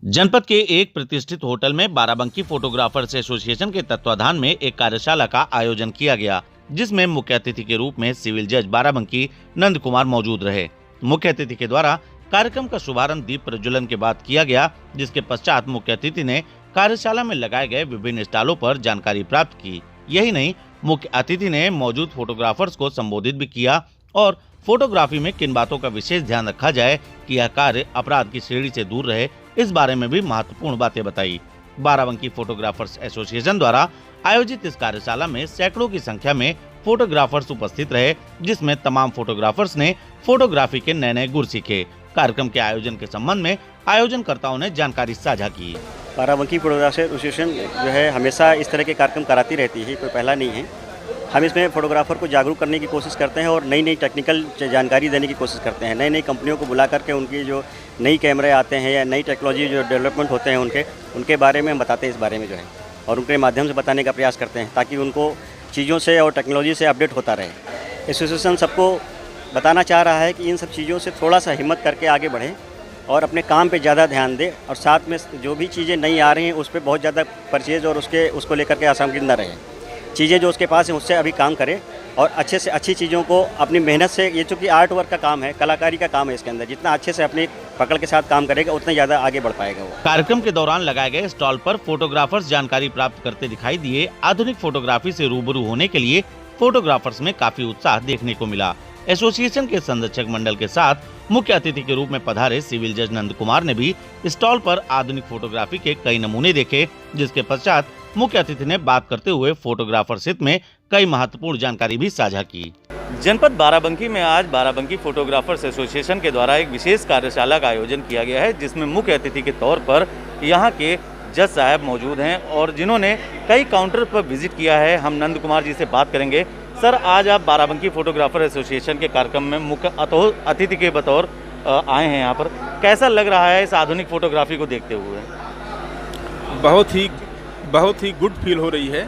जनपद के एक प्रतिष्ठित होटल में बाराबंकी फोटोग्राफर्स एसोसिएशन के तत्वाधान में एक कार्यशाला का आयोजन किया गया, जिसमें मुख्य अतिथि के रूप में सिविल जज बाराबंकी नंद कुमार मौजूद रहे। मुख्य अतिथि के द्वारा कार्यक्रम का शुभारंभ दीप प्रज्वलन के बाद किया गया, जिसके पश्चात मुख्य अतिथि ने कार्यशाला में लगाए गए विभिन्न स्टॉलों पर जानकारी प्राप्त की। यही नहीं, मुख्य अतिथि ने मौजूद फोटोग्राफर्स को संबोधित भी किया और फोटोग्राफी में किन बातों का विशेष ध्यान रखा जाए कि यह कार्य अपराध की श्रेणी से दूर रहे, इस बारे में भी महत्वपूर्ण बातें बताई। बाराबंकी फोटोग्राफर्स एसोसिएशन द्वारा आयोजित इस कार्यशाला में सैकड़ों की संख्या में फोटोग्राफर्स उपस्थित रहे, जिसमें तमाम फोटोग्राफर्स ने फोटोग्राफी के नए नए गुर सीखे। कार्यक्रम के आयोजन के संबंध में आयोजनकर्ताओं ने जानकारी साझा की। बाराबंकी फोटोग्राफर्स एसोसिएशन जो है हमेशा इस तरह के कार्यक्रम कराती रहती है, कोई पहला नहीं है। हम इसमें फोटोग्राफर को जागरूक करने की कोशिश करते हैं और नई नई टेक्निकल जानकारी देने की कोशिश करते हैं। नई नई कंपनियों को बुला करके उनकी जो नई कैमरे आते हैं या नई टेक्नोलॉजी जो डेवलपमेंट होते हैं उनके बारे में हम बताते हैं, इस बारे में जो है, और उनके माध्यम से बताने का प्रयास करते हैं ताकि उनको चीज़ों से और टेक्नोलॉजी से अपडेट होता रहे। एसोसिएशन सबको बताना चाह रहा है कि इन सब चीज़ों से थोड़ा सा हिम्मत करके आगे बढ़ें और अपने काम पे ज़्यादा ध्यान दें, और साथ में जो भी चीज़ें नई आ रही हैं उस पर बहुत ज़्यादा परचेज और उसको लेकर के आसानी न रहे। चीज़ें जो उसके पास हैं उससे अभी काम करें और अच्छे से अच्छी चीज़ों को अपनी मेहनत से, ये चूँकि आर्ट वर्क का काम है, कलाकारी का काम है, इसके अंदर जितना अच्छे से अपनी पकड़ के साथ काम करेगा उतना ज़्यादा आगे बढ़ पाएगा वो। कार्यक्रम के दौरान लगाए गए स्टॉल पर फोटोग्राफर्स जानकारी प्राप्त करते दिखाई दिए। आधुनिक फोटोग्राफी से रूबरू होने के लिए फोटोग्राफर्स में काफी उत्साह देखने को मिला। एसोसिएशन के संरक्षक मंडल के साथ मुख्य अतिथि के रूप में पधारे सिविल जज नंद कुमार ने भी स्टॉल पर आधुनिक फोटोग्राफी के कई नमूने देखे, जिसके पश्चात मुख्य अतिथि ने बात करते हुए फोटोग्राफर हित में कई महत्वपूर्ण जानकारी भी साझा की। जनपद बाराबंकी में आज बाराबंकी फोटोग्राफर्स एसोसिएशन के द्वारा एक विशेष कार्यशाला का आयोजन किया गया है, जिसमें मुख्य अतिथि के तौर पर यहाँ के जज साहब मौजूद हैं और जिन्होंने कई काउंटर पर विजिट किया है। हम नंद कुमार जी से बात करेंगे। सर, आज आप बाराबंकी फोटोग्राफर एसोसिएशन के कार्यक्रम में मुख्य अतिथि के बतौर आए हैं यहाँ पर, कैसा लग रहा है इस आधुनिक फोटोग्राफी को देखते हुए? बहुत ही गुड फील हो रही है।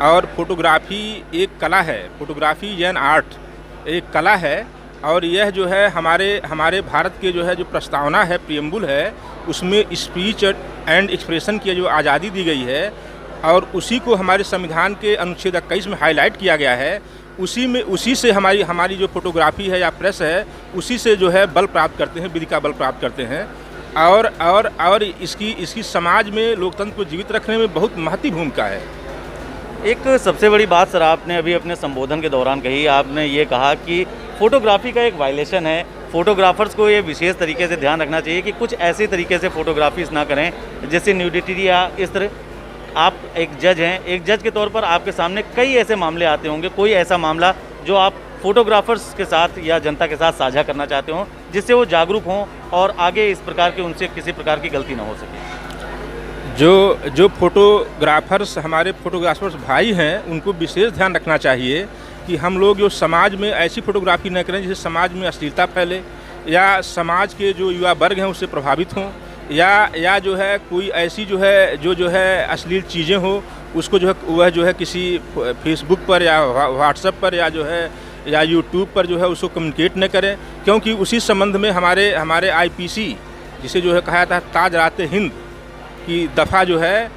और फोटोग्राफी एक कला है, फोटोग्राफी एन आर्ट एक कला है, और यह जो है हमारे भारत के जो है जो प्रस्तावना है, प्रियम्बुल है, उसमें स्पीच एंड एक्सप्रेशन की जो आज़ादी दी गई है और उसी को हमारे संविधान के अनुच्छेद 21 में हाईलाइट किया गया है। उसी से हमारी जो फोटोग्राफी है या प्रेस है, उसी से जो है बल प्राप्त करते हैं, विधि का बल प्राप्त करते हैं। और इसकी समाज में लोकतंत्र को जीवित रखने में बहुत महत्वपूर्ण भूमिका है। एक सबसे बड़ी बात सर आपने अभी अपने संबोधन के दौरान कही, आपने ये कहा कि फोटोग्राफी का एक वायलेशन है। फोटोग्राफर्स को ये विशेष तरीके से ध्यान रखना चाहिए कि कुछ ऐसे तरीके से फोटोग्राफीज ना करें जैसे न्यूडिटी या इस तरह। आप एक जज हैं, एक जज के तौर पर आपके सामने कई ऐसे मामले आते होंगे, कोई ऐसा मामला जो आप फोटोग्राफर्स के साथ या जनता के साथ साझा करना चाहते हो, जिससे वो जागरूक हों और आगे इस प्रकार के उनसे किसी प्रकार की गलती ना हो सके? जो फोटोग्राफर्स हमारे फोटोग्राफर्स भाई हैं, उनको विशेष ध्यान रखना चाहिए कि हम लोग जो समाज में ऐसी फोटोग्राफी न करें जिससे समाज में अश्लीलता फैले या समाज के जो युवा वर्ग हैं उससे प्रभावित हों, या जो है कोई ऐसी जो है अश्लील चीज़ें हो, उसको वह जो है किसी फेसबुक पर या व्हाट्सएप पर या यूट्यूब पर जो है उसको कम्युनिकेट न करें, क्योंकि उसी संबंध में हमारे आईपीसी जिसे जो है कहा था ताज राते हिंद की दफ़ा जो है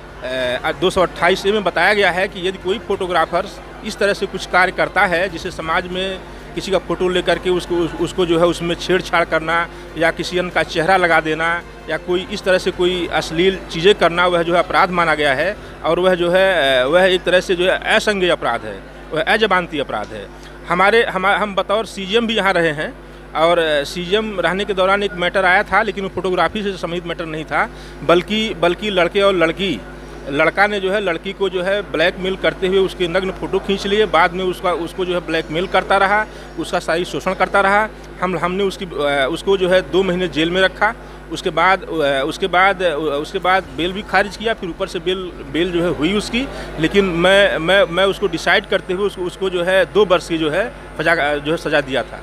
228 में बताया गया है कि यदि कोई फोटोग्राफर्स इस तरह से कुछ कार्य करता है जिसे समाज में किसी का फोटो लेकर के उसको जो है उसमें छेड़छाड़ करना या किसी अन्य का चेहरा लगा देना या कोई इस तरह से कोई अश्लील चीज़ें करना, वह जो है अपराध माना गया है, और वह एक तरह से जो है असंज्ञेय अपराध है, वह अजमानती अपराध है। हम बतौर सीजीएम भी यहाँ रहे हैं, और सीजीएम रहने के दौरान एक मैटर आया था, लेकिन वो फोटोग्राफी से संबंधित मैटर नहीं था, बल्कि लड़के और लड़का ने जो है लड़की को जो है ब्लैकमेल करते हुए उसके नग्न फोटो खींच लिए। बाद में उसको जो है ब्लैकमेल करता रहा, उसका शारीरिक शोषण करता रहा। हमने उसको जो है 2 महीने जेल में रखा। उसके बाद बेल भी खारिज किया, फिर ऊपर से बेल जो है हुई उसकी, लेकिन मैं उसको डिसाइड करते हुए उसको जो है 2 वर्ष की जो है सजा दिया था।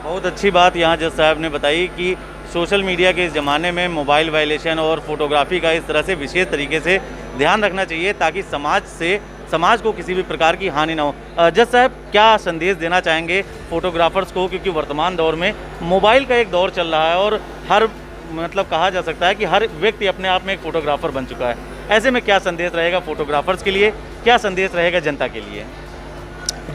बहुत अच्छी बात यहाँ जज साहब ने बताई कि सोशल मीडिया के इस ज़माने में मोबाइल वायलेशन और फोटोग्राफी का इस तरह से विशेष तरीके से ध्यान रखना चाहिए ताकि समाज को किसी भी प्रकार की हानि ना हो। जज साहब, क्या संदेश देना चाहेंगे फोटोग्राफर्स को, क्योंकि वर्तमान दौर में मोबाइल का एक दौर चल रहा है और हर मतलब कहा जा सकता है कि हर व्यक्ति अपने आप में एक फोटोग्राफर बन चुका है। ऐसे में क्या संदेश रहेगा फोटोग्राफर्स के लिए, क्या संदेश रहेगा जनता के लिए?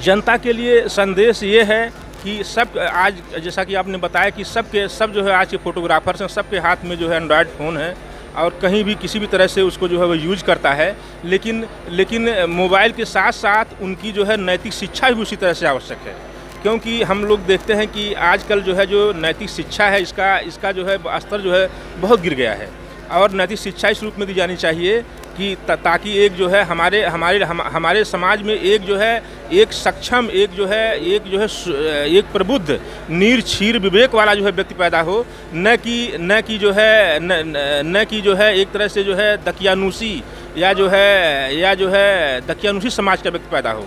जनता के लिए संदेश ये है कि सब आज जैसा कि आपने बताया कि सब जो है आज के फोटोग्राफर्स हैं, सबके हाथ में जो है एंड्रॉयड फ़ोन है और कहीं भी किसी भी तरह से उसको जो है वो यूज करता है। लेकिन मोबाइल के साथ साथ उनकी जो है नैतिक शिक्षा भी उसी तरह से आवश्यक है, क्योंकि हम लोग देखते हैं कि आजकल जो है जो नैतिक शिक्षा है इसका जो है स्तर जो है बहुत गिर गया है और नैतिक शिक्षा इस रूप में दी जानी चाहिए कि ताकि एक जो है हमारे समाज में एक जो है एक सक्षम एक प्रबुद्ध नीर विवेक वाला जो है व्यक्ति पैदा हो, न कि जो है एक तरह से जो है दकियानूसी या जो है दकियानूसी समाज का व्यक्ति पैदा हो,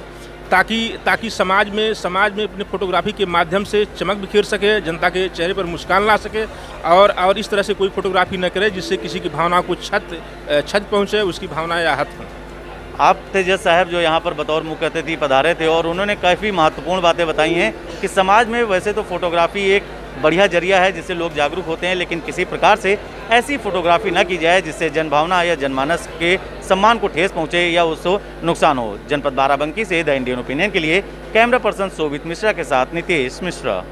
ताकि समाज में अपने फोटोग्राफी के माध्यम से चमक बिखेर सके, जनता के चेहरे पर मुस्कान ला सके और इस तरह से कोई फोटोग्राफी न करे जिससे किसी की भावना को क्षत पहुंचे, उसकी भावना या आहत हो। आप तेजस साहब जो यहाँ पर बतौर मुख्य अतिथि पधारे थे और उन्होंने काफ़ी महत्वपूर्ण बातें बताई हैं कि समाज में वैसे तो फोटोग्राफी एक बढ़िया जरिया है जिससे लोग जागरूक होते हैं, लेकिन किसी प्रकार से ऐसी फोटोग्राफी न की जाए जिससे जनभावना या जनमानस के सम्मान को ठेस पहुंचे या उसको नुकसान हो। जनपद बाराबंकी से द इंडियन ओपिनियन के लिए कैमरा पर्सन शोभित मिश्रा के साथ नितेश मिश्रा।